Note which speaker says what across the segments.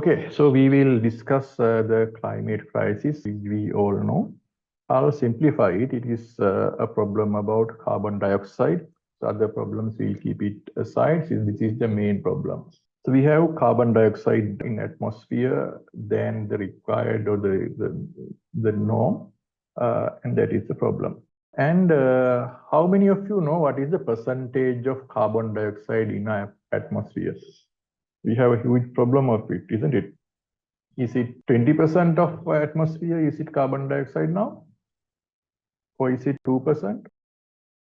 Speaker 1: Okay, so we will discuss the climate crisis, which we all know. I'll simplify it. It is a problem about carbon dioxide. So other problems we'll keep it aside, since this is the main problem. So we have carbon dioxide in atmosphere than the required or the norm, and that is the problem. And how many of you know what is the percentage of carbon dioxide in our atmosphere? We have a huge problem of it, isn't it? Is it 20% of atmosphere? Is it carbon dioxide now? Or is it 2%?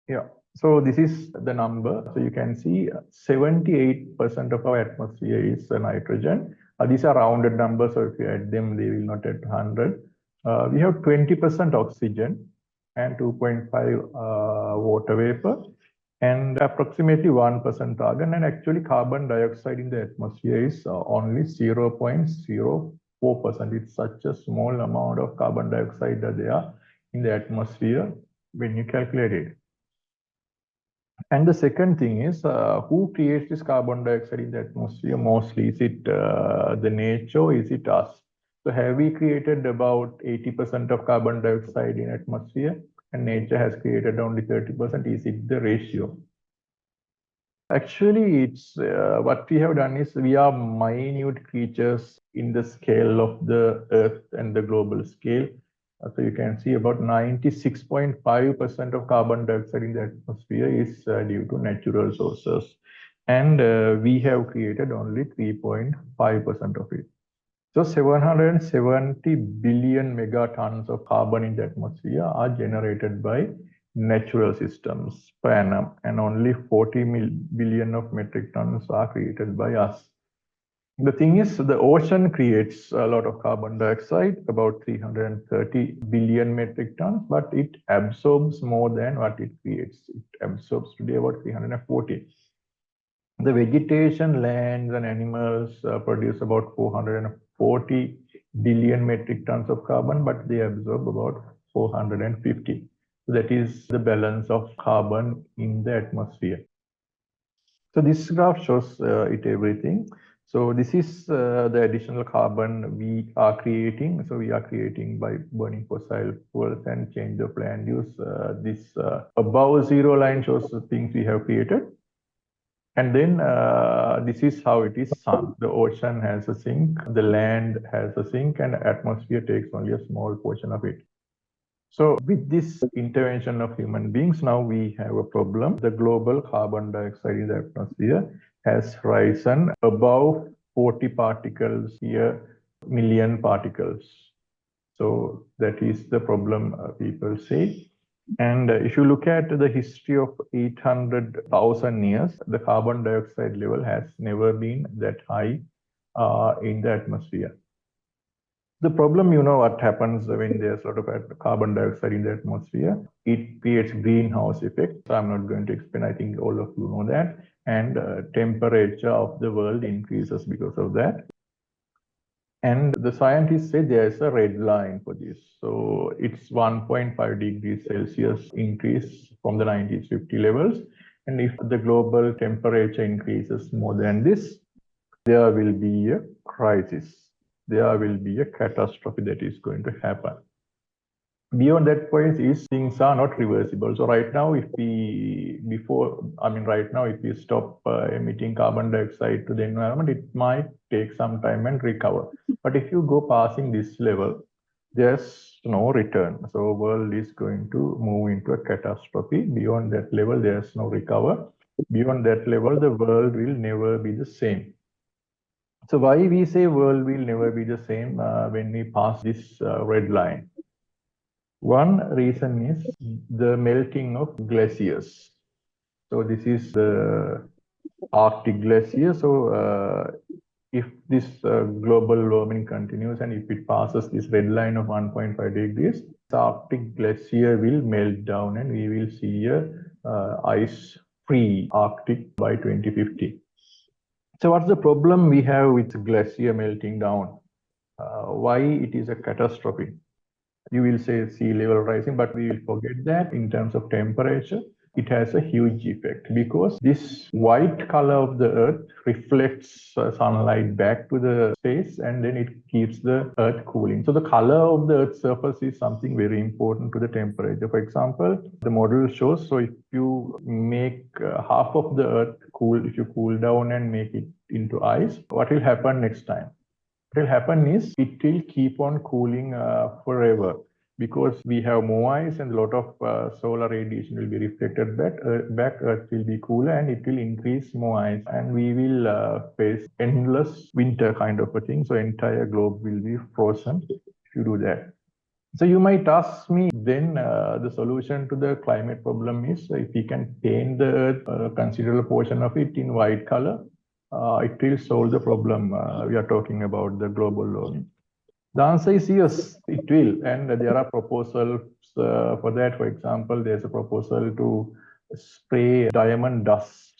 Speaker 1: Yeah. So this is the number. So you can see 78% of our atmosphere is nitrogen. These are rounded numbers, so if you add them, they will not add 100. We have 20% oxygen and 2.5 water vapor, and approximately 1% argon. And actually, carbon dioxide in the atmosphere is only 0.04%. It's such a small amount of carbon dioxide that there in the atmosphere when you calculate it. And the second thing is, who creates this carbon dioxide in the atmosphere mostly? Is it the nature or is it us? So have we created about 80% of carbon dioxide in atmosphere and nature has created only 30%? Is it the ratio? Actually, it's what we have done is we are minute creatures in the scale of the Earth and the global scale. So you can see about 96.5% of carbon dioxide in the atmosphere is due to natural sources. And we have created only 3.5% of it. So 770 billion megatons of carbon in the atmosphere are generated by natural systems per annum, and only 40 billion of metric tons are created by us. The thing is, the ocean creates a lot of carbon dioxide, about 330 billion metric tons, but it absorbs more than what it creates. It absorbs today about 340. The vegetation, lands, and animals produce about 440 billion metric tons of carbon, but they absorb about 450. That is the balance of carbon in the atmosphere. So this graph shows it everything. So this is the additional carbon we are creating. So we are creating by burning fossil fuels and change of land use. This above zero line shows the things we have created. And then this is how it is sunk. The ocean has a sink, the land has a sink, and atmosphere takes only a small portion of it. So with this intervention of human beings, now we have a problem. The global carbon dioxide in the atmosphere has risen above 40 particles per million particles. So that is the problem people say. And if you look at the history of 800,000 years, the carbon dioxide level has never been that high in the atmosphere. The problem, you know what happens when there's a lot of carbon dioxide in the atmosphere. It creates greenhouse effect. So I'm not going to explain. I think all of you know that. And temperature of the world increases because of that. And the scientists say there's a red line for this. So it's 1.5 degrees Celsius increase from the 1950 levels. And if the global temperature increases more than this, there will be a crisis. There will be a catastrophe that is going to happen. Beyond that point things are not reversible. So right now, if we stop emitting carbon dioxide to the environment, it might take some time and recover. But if you go passing this level, there's no return. So world is going to move into a catastrophe. Beyond that level, there's no recover. Beyond that level, the world will never be the same. So why we say world will never be the same when we pass this red line? One reason is the melting of glaciers. So this is the Arctic glacier. So if this global warming continues and if it passes this red line of 1.5 degrees, the Arctic glacier will melt down and we will see a ice-free Arctic by 2050. So what's the problem we have with glacier melting down? Why it is a catastrophe? You will say sea level rising, but we will forget that in terms of temperature. it has a huge effect because this white color of the earth reflects sunlight back to the space and then it keeps the earth cooling. So the color of the earth's surface is something very important to the temperature. For example, the model shows, so if you make half of the earth cool, if you cool down and make it into ice, what will happen next time? What will happen is it will keep on cooling forever because we have more ice and a lot of solar radiation will be reflected back. Earth will be cooler and it will increase more ice and we will face endless winter kind of a thing. So entire globe will be frozen if you do that. So you might ask me then the solution to the climate problem is if we can paint the earth, a considerable portion of it in white color, it will solve the problem we are talking about, the global warming. The answer is yes, it will. And there are proposals for that. For example, there's a proposal to spray diamond dust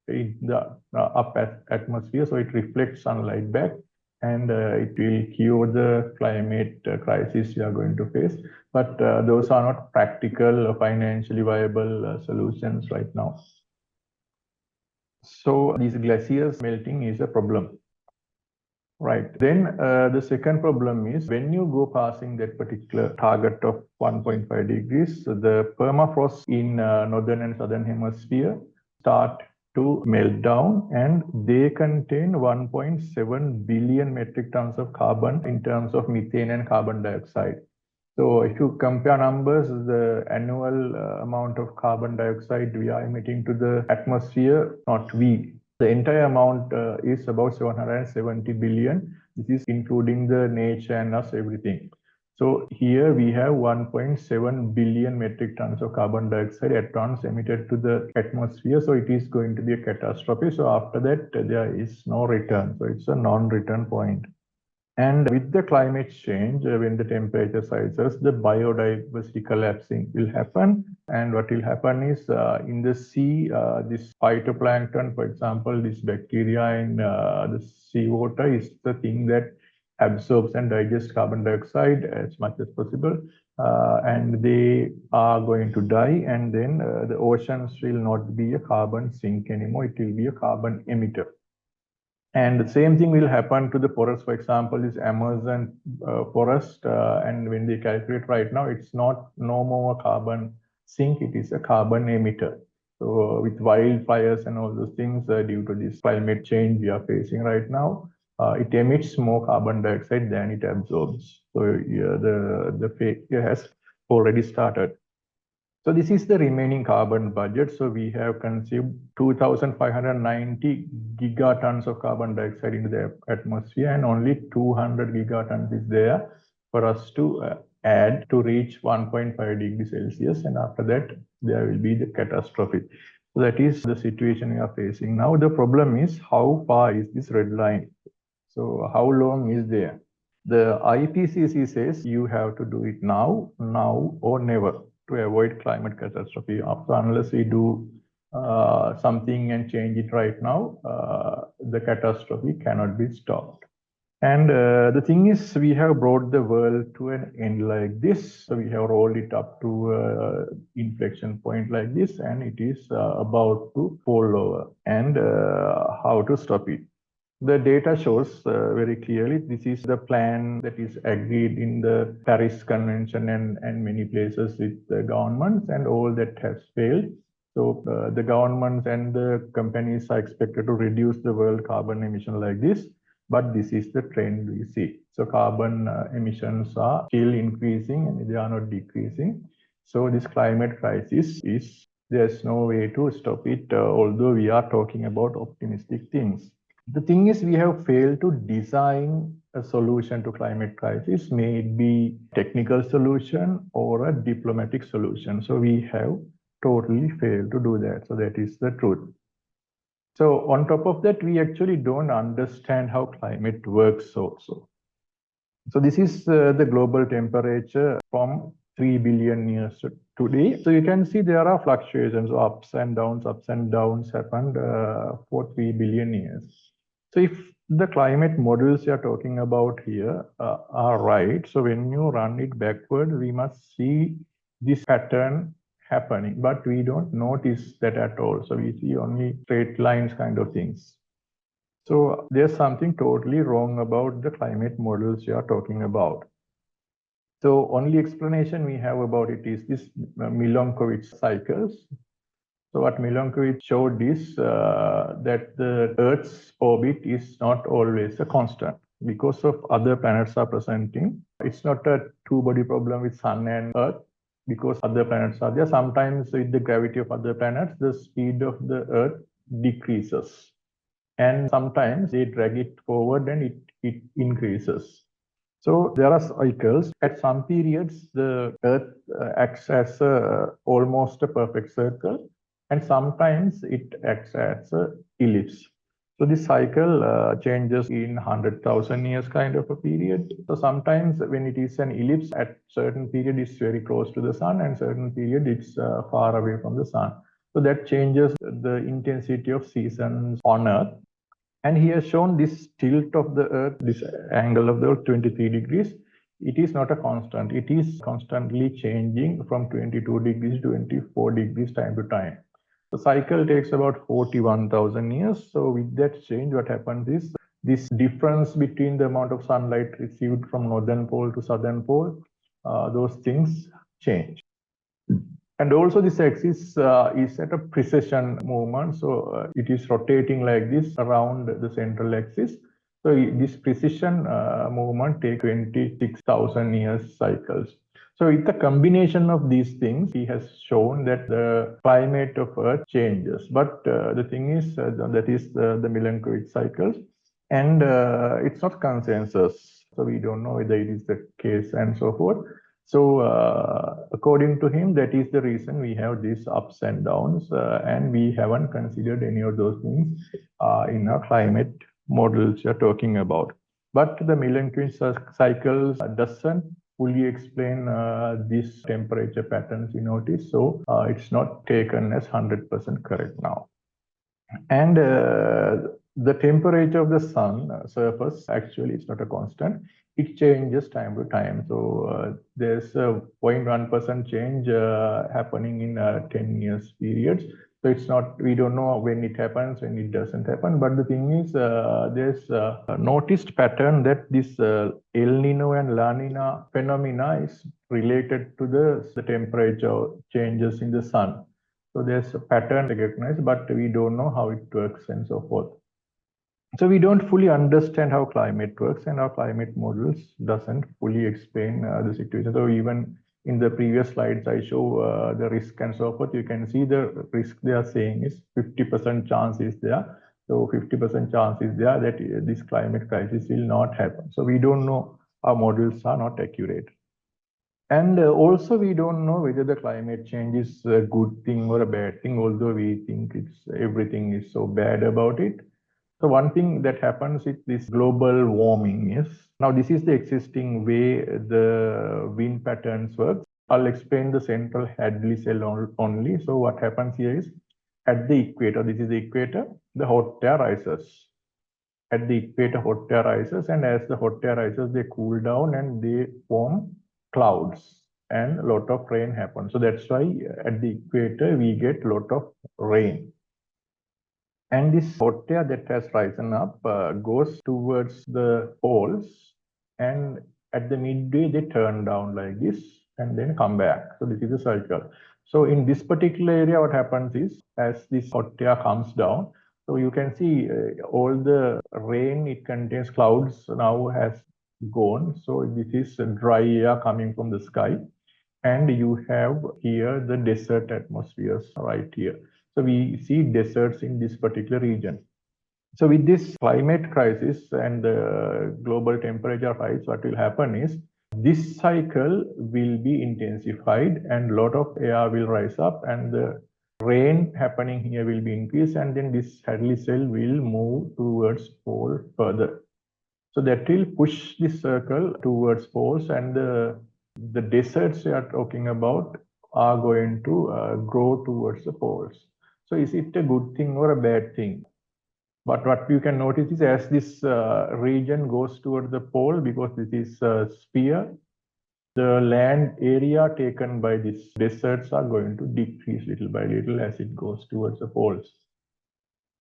Speaker 1: in the upper atmosphere so it reflects sunlight back and it will cure the climate crisis we are going to face. But those are not practical or financially viable solutions right now. So these glaciers melting is a problem. Right. Then the second problem is when you go passing that particular target of 1.5 degrees, the permafrost in northern and southern hemisphere start to melt down and they contain 1.7 billion metric tons of carbon in terms of methane and carbon dioxide. So if you compare numbers, the annual amount of carbon dioxide we are emitting to the atmosphere, not we. The entire amount is about 770 billion. This is including the nature and us, everything. So here we have 1.7 billion metric tons of carbon dioxide at once emitted to the atmosphere. So it is going to be a catastrophe. So after that, there is no return. So it's a non-return point. And with the climate change, when the temperature rises, the biodiversity collapsing will happen. And what will happen is in the sea, this phytoplankton, for example, this bacteria in the seawater is the thing that absorbs and digests carbon dioxide as much as possible. And they are going to die. And then the oceans will not be a carbon sink anymore. It will be a carbon emitter. And the same thing will happen to the forest. For example, this Amazon forest, and when they calculate right now, it's no more a carbon sink, it is a carbon emitter. So with wildfires and all those things, due to this climate change we are facing right now, it emits more carbon dioxide than it absorbs. So the failure has already started. So this is the remaining carbon budget. So we have consumed 2,590 gigatons of carbon dioxide into the atmosphere and only 200 gigatons is there for us to add to reach 1.5 degrees Celsius. And after that, there will be the catastrophe. So that is the situation we are facing. Now the problem is how far is this red line? So how long is there? The IPCC says you have to do it now or never to avoid climate catastrophe. Unless we do something and change it right now, the catastrophe cannot be stopped. And the thing is, we have brought the world to an end like this. So we have rolled it up to inflection point like this, and it is about to fall over. And how to stop it? The data shows very clearly this is the plan that is agreed in the Paris Convention and many places with the governments, and all that has failed. So the governments and the companies are expected to reduce the world carbon emission like this, but this is the trend we see. So carbon emissions are still increasing and they are not decreasing. So this climate crisis there's no way to stop it, although we are talking about optimistic things. The thing is, we have failed to design a solution to climate crisis, may it be technical solution or a diplomatic solution. So we have totally failed to do that. So that is the truth. So on top of that, we actually don't understand how climate works also. So this is the global temperature from 3 billion years today. So you can see there are fluctuations, ups and downs happened for 3 billion years. So if the climate models you're talking about here are right, so when you run it backward, we must see this pattern happening, but we don't notice that at all. So we see only straight lines kind of things. So there's something totally wrong about the climate models you are talking about. So only explanation we have about it is this Milankovitch cycles. So what Milankovitch showed is that the Earth's orbit is not always a constant because of other planets are presenting. It's not a two-body problem with Sun and Earth because other planets are there. Sometimes with the gravity of other planets, the speed of the Earth decreases. And sometimes they drag it forward and it increases. So there are cycles. At some periods, the Earth acts as almost a perfect circle, and sometimes it acts as an ellipse. So this cycle changes in 100,000 years kind of a period. So sometimes when it is an ellipse, at certain period it's very close to the sun, and certain period it's far away from the sun. So that changes the intensity of seasons on Earth. And he has shown this tilt of the Earth, this angle of the Earth, 23 degrees. It is not a constant. It is constantly changing from 22 degrees to 24 degrees time to time. The cycle takes about 41,000 years. So with that change, what happens is this difference between the amount of sunlight received from northern pole to southern pole, those things change. And also this axis is at a precession movement. So it is rotating like this around the central axis. So this precession movement takes 26,000 years cycles. So with the combination of these things, he has shown that the climate of Earth changes. But the thing is, that is the Milankovitch cycles. And it's not consensus. So we don't know whether it is the case and so forth. So according to him, that is the reason we have these ups and downs, and we haven't considered any of those things in our climate models you're talking about. But the Milankovitch cycles doesn't fully explain these temperature patterns we notice, so it's not taken as 100% correct now. And the temperature of the sun surface actually is not a constant. It changes time to time. So there's a 0.1% change happening in 10 years periods. So it's not, we don't know when it happens, when it doesn't happen. But the thing is, there's a noticed pattern that this El Nino and La Nina phenomena is related to the temperature changes in the sun. So there's a pattern recognized, but we don't know how it works and so forth. So we don't fully understand how climate works, and our climate models doesn't fully explain the situation. So even in the previous slides, I show the risk and so forth. You can see the risk they are saying is 50% chance is there. So 50% chance is there that this climate crisis will not happen. So we don't know, our models are not accurate. And also, we don't know whether the climate change is a good thing or a bad thing, although we think it's everything is so bad about it. So one thing that happens with this global warming is, now this is the existing way the wind patterns work. I'll explain the central Hadley cell only. So what happens here is, at the equator, this is the equator, the hot air rises. At the equator, hot air rises, and as the hot air rises, they cool down and they form clouds, and a lot of rain happens. So that's why at the equator we get a lot of rain. And this hot air that has risen up goes towards the poles, and at the midway they turn down like this and then come back. So this is a cycle. So in this particular area, what happens is, as this hot air comes down, so you can see all the rain it contains, clouds now has gone. So this is dry air coming from the sky. And you have here the desert atmospheres right here. So we see deserts in this particular region. So with this climate crisis and the global temperature rise, what will happen is, this cycle will be intensified and a lot of air will rise up, and the rain happening here will be increased, and then this Hadley cell will move towards pole further. So that will push this circle towards poles, and the deserts we are talking about are going to grow towards the poles. So is it a good thing or a bad thing? But what you can notice is, as this region goes toward the pole, because this is a sphere, the land area taken by these deserts are going to decrease little by little as it goes towards the poles.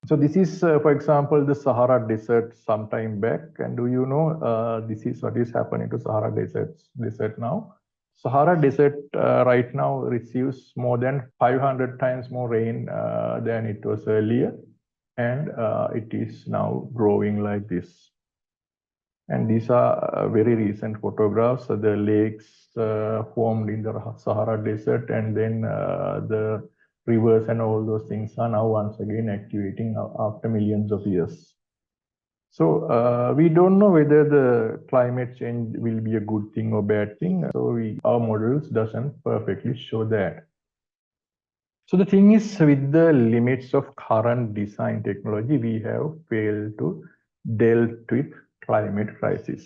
Speaker 1: So this is, for example, the Sahara Desert some time back. And do you know this is what is happening to Sahara Desert now? Sahara Desert right now receives more than 500 times more rain than it was earlier. And it is now growing like this. And these are very recent photographs of the lakes formed in the Sahara Desert, and then the rivers and all those things are now once again activating after millions of years. So we don't know whether the climate change will be a good thing or bad thing. So our models doesn't perfectly show that. So the thing is, with the limits of current design technology, we have failed to deal with climate crisis.